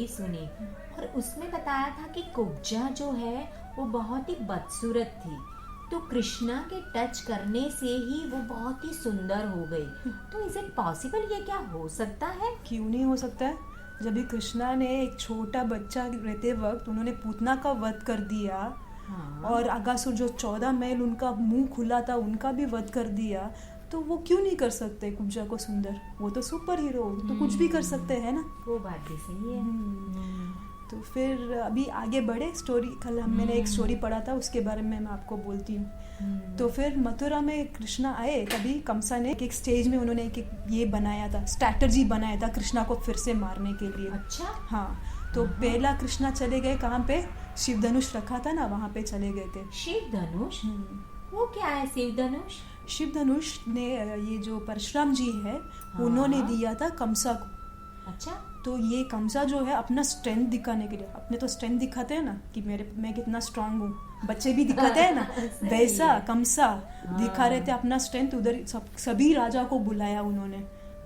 Story सुनी और उसमें बताया था कि कुब्जा जो है वो बहुत ही बदसूरत थी, तो कृष्णा के टच करने से ही वो बहुत ही सुंदर हो गई। तो इज इट पॉसिबल, ये क्या हो सकता है? क्यों नहीं हो सकता है? जब भी कृष्णा ने एक छोटा बच्चा रहते वक्त उन्होंने पूतना का वध कर दिया, हाँ। और अगासुर जो 14 महल उनका मुंह खुला था उनका भी वध कर दिया, तो वो क्यों नहीं कर सकते कुब्जा को सुंदर? वो तो सुपर हीरो, तो कुछ भी कर सकते हैं ना। वो बात भी सही है। तो फिर अभी आगे बढ़े स्टोरी। कल मैंने एक स्टोरी पढ़ा था, उसके बारे में मैं आपको बोलती हूँ। तो फिर मथुरा में कृष्णा आए, तभी कंसा ने एक स्टेज में उन्होंने एक ये बनाया था, स्ट्रैटेजी बनाया था कृष्णा को फिर से मारने के लिए। अच्छा। हाँ, तो पहला कृष्णा चले गए कहाँ पे? शिव धनुष रखा था ना, वहाँ पे चले गए थे। शिव धनुष? वो क्या है शिव धनुष? शिव धनुष ने ये जो परशुराम जी है उन्होंने दिया था कंसा को। अच्छा। तो ये कंसा जो है अपना स्ट्रेंथ दिखाने के लिए, अपने तो स्ट्रेंथ दिखाते हैं ना कि मैं कितना स्ट्रांग हूँ, बच्चे भी दिखाते हैं ना वैसा कंसा दिखा रहे थे अपना स्ट्रेंथ। उधर सभी राजा को बुलाया उन्होंने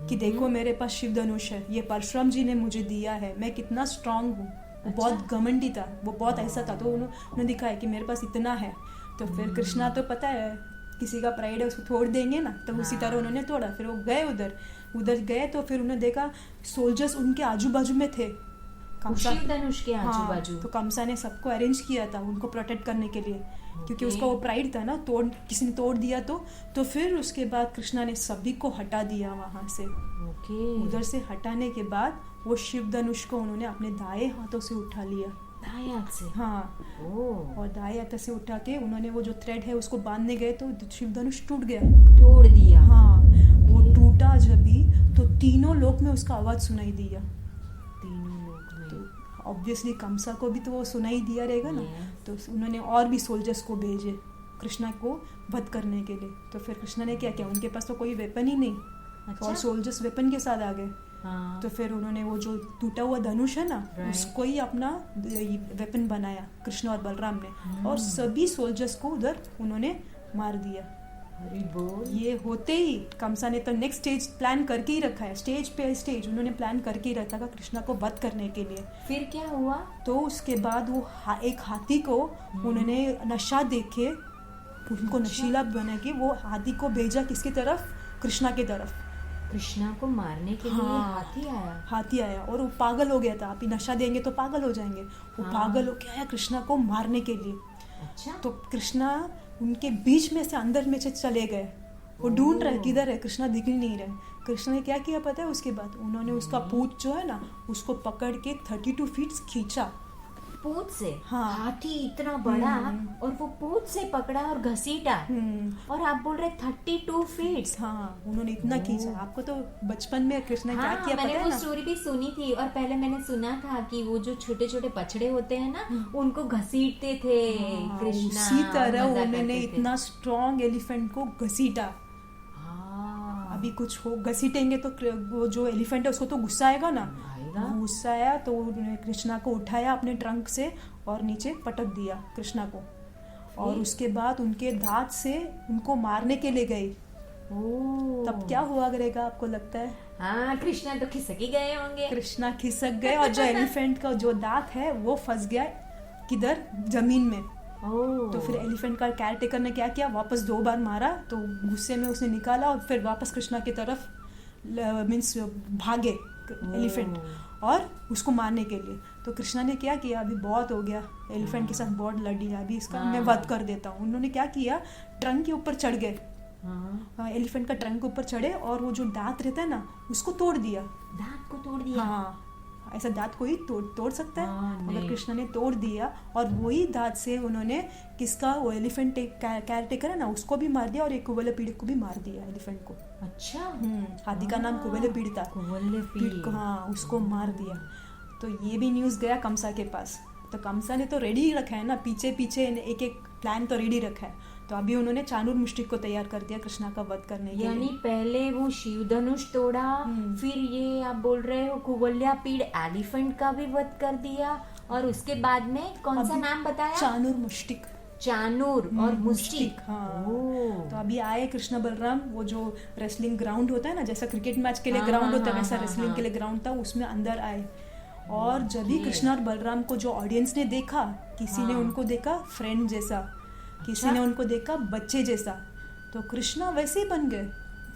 कि देखो मेरे पास शिव धनुष है, ये परशुराम जी ने मुझे दिया है, मैं कितना स्ट्रांग हूँ। वो बहुत घमंडी था, वो बहुत ऐसा था, तो उन्होंने दिखाया कि मेरे पास इतना है। तो फिर कृष्णा तो पता है किसी का प्राइड है उसको तोड़ देंगे ना, तो उसी तरह उन्होंने तोड़ा। फिर वो गए उधर गए, तो फिर उन्होंने देखा सोल्जर्स उनके आजू बाजू में थे, शिव धनुष के आजू बाजू। हाँ, तो कंसा ने सबको अरेंज किया था उनको प्रोटेक्ट करने के लिए, क्योंकि उसका वो प्राइड था ना, किसी ने तोड़ दिया तो फिर उसके बाद कृष्णा ने सभी को हटा दिया वहां से। उधर से हटाने के बाद वो शिव धनुष को उन्होंने अपने दाएं हाथों से उठा लिया। दाएं हाथ से? हाँ। और दाएं हाथ से उठा के उन्होंने वो जो थ्रेड है उसको बांधने गए तो शिव धनुष टूट गया, तोड़ दिया। हाँ, वो टूटा जब भी तो तीनों लोक में उसका आवाज सुनाई दिया। तीनों लोक में? तो ऑब्वियसली कंसा को भी तो वो सुनाई दिया रहेगा ना। तो उन्होंने और भी सोल्जर्स को भेजे कृष्णा को वध करने के लिए। तो फिर कृष्णा ने क्या किया, उनके पास तो कोई वेपन ही नहीं। अच्छा? और सोल्जर्स वेपन के साथ आ गए। हाँ। तो फिर उन्होंने वो जो टूटा हुआ धनुष है ना, उसको ही अपना वेपन बनाया कृष्ण और बलराम ने, और सभी सोल्जर्स को उधर उन्होंने मार दिया। ये होते ही कंसा ने तो नेक्स्ट स्टेज प्लान करके ही रखा है, स्टेज पे स्टेज उन्होंने प्लान करके ही रखा था कृष्णा को वध करने के लिए। फिर क्या हुआ? तो उसके बाद वो एक हाथी को उन्होंने नशा देके उनको नशीला बना के वो हाथी को भेजा किसकी तरफ? कृष्णा की तरफ। कृष्णा को मारने के लिए हाथी आया और वो पागल हो गया था। आप नशा देंगे तो पागल हो जाएंगे। वो पागल हो गया कृष्णा को मारने के लिए। अच्छा। तो कृष्णा उनके बीच में से अंदर में से चले गए। वो ढूंढ रहे किधर है, कृष्णा दिख ही नहीं रहे। कृष्णा ने क्या किया पता है? उसके बाद उन्होंने उसका पूंछ जो है ना उसको पकड़ के 32 फीट खींचा। पूंछ से? हाँ। हाथी इतना बड़ा और वो पूंछ से पकड़ा और घसीटा। और आप बोल रहे 32 फीट? हाँ, उन्होंने इतना खींचा। आपको तो बचपन में कृष्ण क्या किया पता है ना? मैंने वो स्टोरी भी सुनी थी, और पहले मैंने सुना था कि वो जो छोटे छोटे बछड़े होते हैं ना उनको घसीटते थे कृष्णा। उसी तरह उन्होंने इतना स्ट्रॉन्ग एलिफेंट को घसीटा। अभी कुछ हो घसीटेंगे तो वो जो एलिफेंट है उसको तो गुस्सा आएगा ना। गुस्सा आया तो उन्होंने कृष्णा को उठाया अपने ट्रंक से और नीचे पटक दिया कृष्णा को। और उसके बाद उनके दांत से उनको मारने के लिए गए। तब क्या हुआ करेगा आपको लगता है? हाँ, कृष्णा तो खिसक ही गए होंगे। कृष्णा खिसक गए और जो एलिफेंट का जो दांत है वो फंस गया किधर? जमीन में। तो फिर एलिफेंट का केयर टेकर ने क्या किया, वापस 2 बार मारा, तो गुस्से में उसने निकाला और फिर वापस कृष्णा की तरफ मीन्स भागे एलिफेंट और उसको मारने के लिए। तो कृष्णा ने क्या किया, अभी बहुत हो गया, एलिफेंट के साथ बहुत लड़ लिया, अभी इसका मैं वध कर देता हूँ। उन्होंने क्या किया, ट्रंक के ऊपर चढ़ गए। एलिफेंट का ट्रंक के ऊपर चढ़े और वो जो दांत रहता है ना उसको तोड़ दिया। दांत को तोड़ दिया? हाँ, ऐसा दांत कोई तोड़ सकता है? मगर कृष्णा ने तोड़ दिया और वही दांत से उन्होंने किसका, वो एलिफेंट केयर टेकर है ना उसको भी मार दिया और एक कुवलयापीड़ को भी मार दिया, एलिफेंट को। अच्छा। हाथी का नाम कुवलयापीड़ था। कुवलयापीड़ को, हाँ, उसको मार दिया। तो ये भी न्यूज़ गया कंसा के पास। तो कंसा ने तो रेडी रखा है ना, पीछे पीछे एक एक प्लान तो रेडी रखा है। तो अभी उन्होंने चाणूर मुष्टिक को तैयार कर दिया कृष्णा का वध करने के लिए। यानी पहले वो शिव धनुष तोड़ा, फिर ये आप बोल रहे हो कुवलयापीड़ एलिफेंट का भी वध कर दिया, और उसके बाद में कौन सा नाम बताया? चाणूर मुष्टिक। चाणूर और मुष्टिक। हाँ। तो अभी आए कृष्ण बलराम, वो जो रेसलिंग ग्राउंड होता है ना, जैसा क्रिकेट मैच के लिए ग्राउंड होता है वैसा रेसलिंग के लिए ग्राउंड था, उसमें अंदर आए और जब भी Okay. कृष्णा और बलराम को जो ऑडियंस ने देखा, किसी ने हाँ। उनको देखा फ्रेंड जैसा, किसी ने उनको देखा बच्चे जैसा, तो कृष्णा वैसे ही बन गए,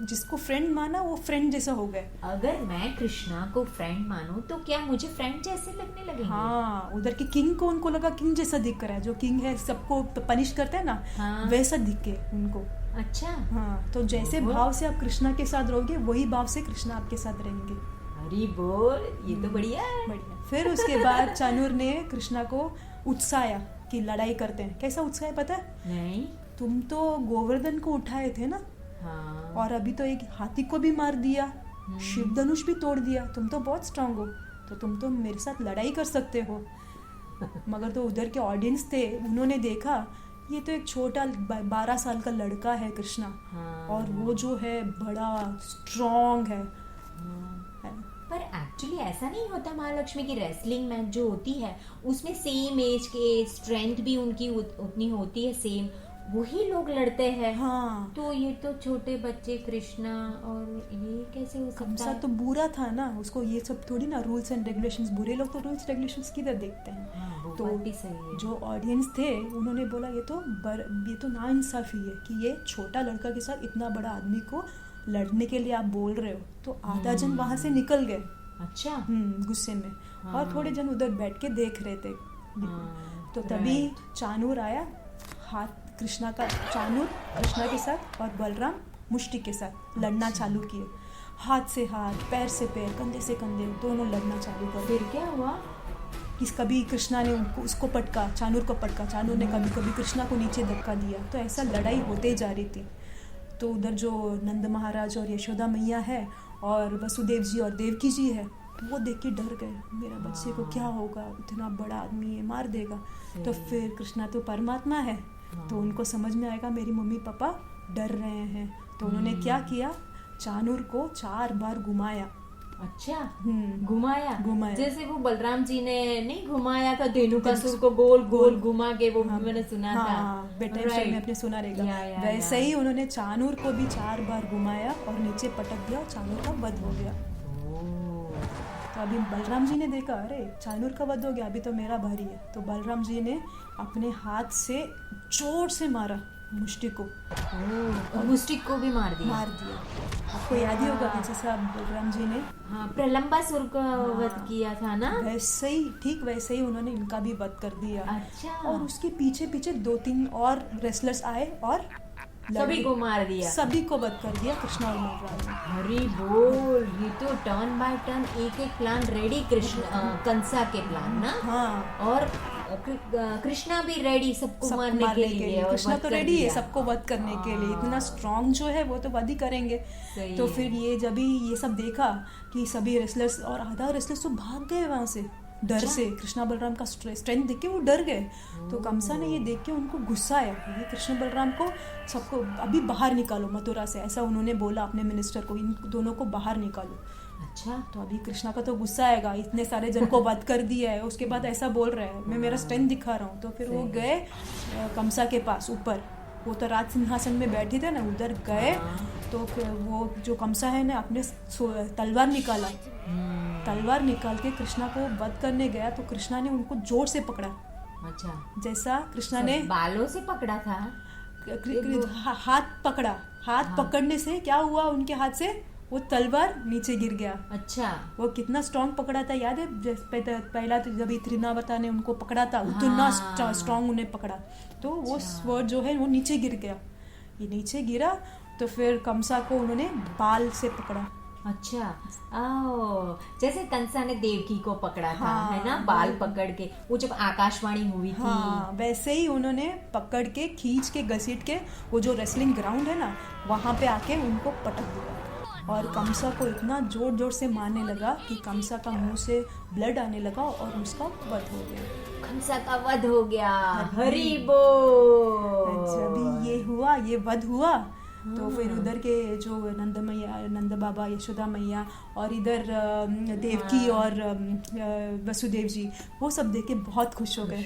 जिसको फ्रेंड माना वो फ्रेंड जैसा हो गए। अगर मैं कृष्णा को फ्रेंड मानूं तो क्या मुझे फ्रेंड जैसे लगने लगेंगे? हाँ, उधर के किंग को उनको लगा किंग जैसा दिख रहा है, जो किंग है सबको पनिश करता है ना, हाँ। वैसा दिखे उनको। अच्छा। हाँ, तो जैसे ओहो। भाव से आप कृष्णा के साथ रहोगे, वही भाव से कृष्णा आपके साथ रहेंगे। हरी बोल, ये तो बढ़िया है। बढ़िया। फिर उसके बाद चानूर ने कृष्णा को उत्साया कि लड़ाई करते हैं। कैसा उत्साह है पता है? नहीं। तुम तो गोवर्धन को उठाए थे ना, हाँ। और अभी तो एक हाथी को भी मार दिया, शिव धनुष भी तोड़ दिया, तुम तो बहुत स्ट्रांग हो, तो तुम तो मेरे साथ लड़ाई कर सकते हो। मगर तो उधर के ऑडियंस थे, उन्होंने देखा ये तो एक छोटा 12 साल का लड़का है कृष्णा, हाँ। और वो जो है बड़ा स्ट्रांग है। पर एक्चुअली ऐसा नहीं होता महालक्ष्मी की रेसलिंग मैच जो होती है उसमें सेम एज के, स्ट्रेंथ भी उनकी उतनी होती है, सेम वही लोग लड़ते हैं। हाँ, तो ये तो छोटे बच्चे कृष्णा, और ये कैसे हो सकता कंसा है? तो बुरा था ना, उसको ये सब थोड़ी ना रूल्स एंड रेगुलेशंस, बुरे लोग तो रूल्स रेगुलेशंस किधर देखते हैं। हाँ, वो तो बात भी सही है। जो ऑडियंस थे उन्होंने बोला ये तो नाइंसाफी है कि ये छोटा लड़का के साथ इतना बड़ा आदमी को लड़ने के लिए आप बोल रहे हो। तो आधा जन वहां से निकल गए अच्छा। गुस्से में, हाँ। और थोड़े जन उधर बैठ के देख रहे थे। हाँ, तो तभी right. चानूर आया, हाथ चानूर कृष्णा के साथ और बलराम मुष्टि के साथ लड़ना चालू किए। हाथ से हाथ, पैर से पैर, कंधे से कंधे, दोनों लड़ना चालू कर दिए। फिर क्या हुआ? कभी कृष्णा ने उसको पटका, चानूर को पटका, चानूर ने कभी कभी कृष्णा को नीचे धक्का दिया। तो ऐसा लड़ाई होते जा रही थी। तो उधर जो नंद महाराज और यशोदा मैया है और वसुदेव जी और देवकी जी है, वो देख के डर गए, मेरा बच्चे को क्या होगा, इतना बड़ा आदमी है, मार देगा। तो फिर कृष्णा तो परमात्मा है, तो उनको समझ में आएगा मेरी मम्मी पापा डर रहे हैं। तो उन्होंने क्या किया, चानूर को 4 बार घुमाया। अच्छा। घुमाया। जैसे वो बलराम जी ने नहीं घुमाया था धेनुकासुर को, गोल गोल घुमा के, वो भी मैंने सुना था। बेटा में आपने सुना रहेगा। वैसे ही उन्होंने चानूर को भी 4 बार घुमाया और नीचे पटक दिया, और चानूर का वध हो गया। तो अभी बलराम जी ने देखा, अरे चानूर का वध हो गया, अभी तो मेरा भारी है। तो बलराम जी ने अपने हाथ से जोर से मारा मुष्टि को, और मुष्टि को भी मार दिया। आपको याद ही होगा जैसा बलराम जी ने प्रलंबासुर का वध किया था ना, वैसे ही, ठीक वैसे ही उन्होंने इनका भी वध कर दिया। अच्छा। और उसके पीछे पीछे 2-3 और रेसलर्स आए और सभी को मार दिया, सभी को वध कर दिया कृष्णा और बलराम ने। हरी बोल, ये तो टर्न बाय टर्न एक एक प्लान रेडी कंसा के प्लान ना। हाँ, और कृष्णा भी रेडी सबको मारने के लिए। और कृष्णा तो रेडी है सबको वध करने के लिए, इतना स्ट्रांग जो है वो तो वध ही करेंगे। तो फिर ये जब ही ये सब देखा कि सभी रेसलर्स, और आधा रेसलर्स तो भाग गए वहां से डर से, कृष्णा बलराम का स्ट्रेंथ देख के वो डर गए। तो कंसा ने ये देख के उनको गुस्सा आया, ये कृष्ण बलराम को सबको अभी बाहर निकालो मथुरा से, ऐसा उन्होंने बोला अपने मिनिस्टर को, इन दोनों को बाहर निकालो। अच्छा। तो अभी कृष्णा का तो गुस्सा आएगा, इतने सारे जन को वध कर दिया है, उसके बाद ऐसा बोल रहा है मैं मेरा स्ट्रेंथ दिखा रहा हूँ। तो फिर वो गए कंसा के पास ऊपर, वो तो राज सिंहासन में बैठे थे ना, उधर गए। तो वो जो कंसा है ना, अपने तलवार निकाला, तलवार निकाल के कृष्णा को वध करने गया। तो कृष्णा ने उनको जोर से पकड़ा। अच्छा। जैसा कृष्णा ने बालों से पकड़ा था, हाथ पकड़ा, हाथ पकड़ने से क्या हुआ, उनके हाथ से वो तलवार नीचे गिर गया। अच्छा। वो कितना स्ट्रांग पकड़ा था, याद है पहला तो जब त्रिनावता ने उनको पकड़ा था, उतना स्ट्रांग उन्हें पकड़ा। तो वो स्वर्ड जो है वो नीचे गिर गया, ये नीचे गिरा। तो फिर कंसा को उन्होंने बाल से पकड़ा। अच्छा। जैसे कंसा ने देवकी को पकड़ा था, है ना, बाल पकड़ के, वो जब आकाशवाणी हुई थी, वैसे ही उन्होंने पकड़ के खींच के घसीट के वो जो रेसलिंग ग्राउंड है ना, वहां पे आके उनको पटक दिया। और कंसा को इतना जोर जोर से मारने लगा कि कंसा का मुंह से ब्लड आने लगा और उसका वध हो गया। कंसा का वध हो गया। हरि बोल। जब ये हुआ, ये वध हुआ, तो फिर उधर के जो नंद बाबा, यशोदा मैया, और इधर देवकी और वसुदेव जी, वो सब देख के बहुत खुश हो गए।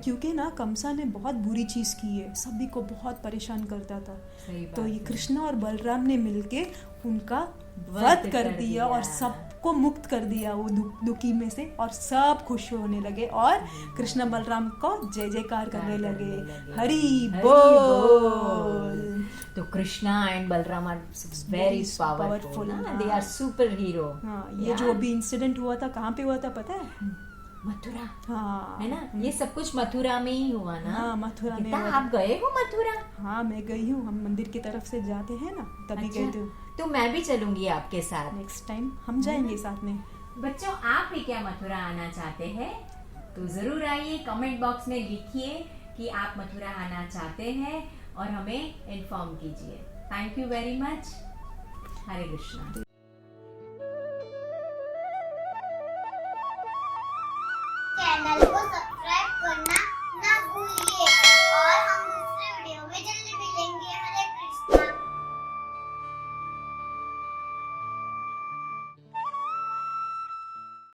क्योंकि ना कंसा ने बहुत बुरी चीज की है, सभी को बहुत परेशान करता था। तो ये कृष्णा और बलराम ने मिलके उनका वध कर दिया और सबको मुक्त कर दिया वो दुखी में से, और सब खुश होने लगे और कृष्ण बलराम को जय जयकार करने लगे, हरि बोल। तो Krishna and Balram are very powerful, they are super hero. हाँ, ये जो अभी इंसिडेंट हुआ था कहाँ पे हुआ था पता है? मथुरा। हाँ, है ना, ये सब कुछ मथुरा में ही हुआ ना? हाँ, मथुरा में। आप गए हो मथुरा? हाँ, मैं गई हूँ, हम मंदिर की तरफ से जाते हैं ना, तभी गए थे। तो मैं भी चलूंगी आपके साथ, नेक्स्ट टाइम हम जाएंगे साथ में। बच्चों, आप भी क्या मथुरा आना चाहते हैं? तो जरूर आइए, कमेंट बॉक्स में लिखिए कि आप मथुरा आना चाहते हैं और हमें इन्फॉर्म कीजिए। Thank you very much. Hare Krishna.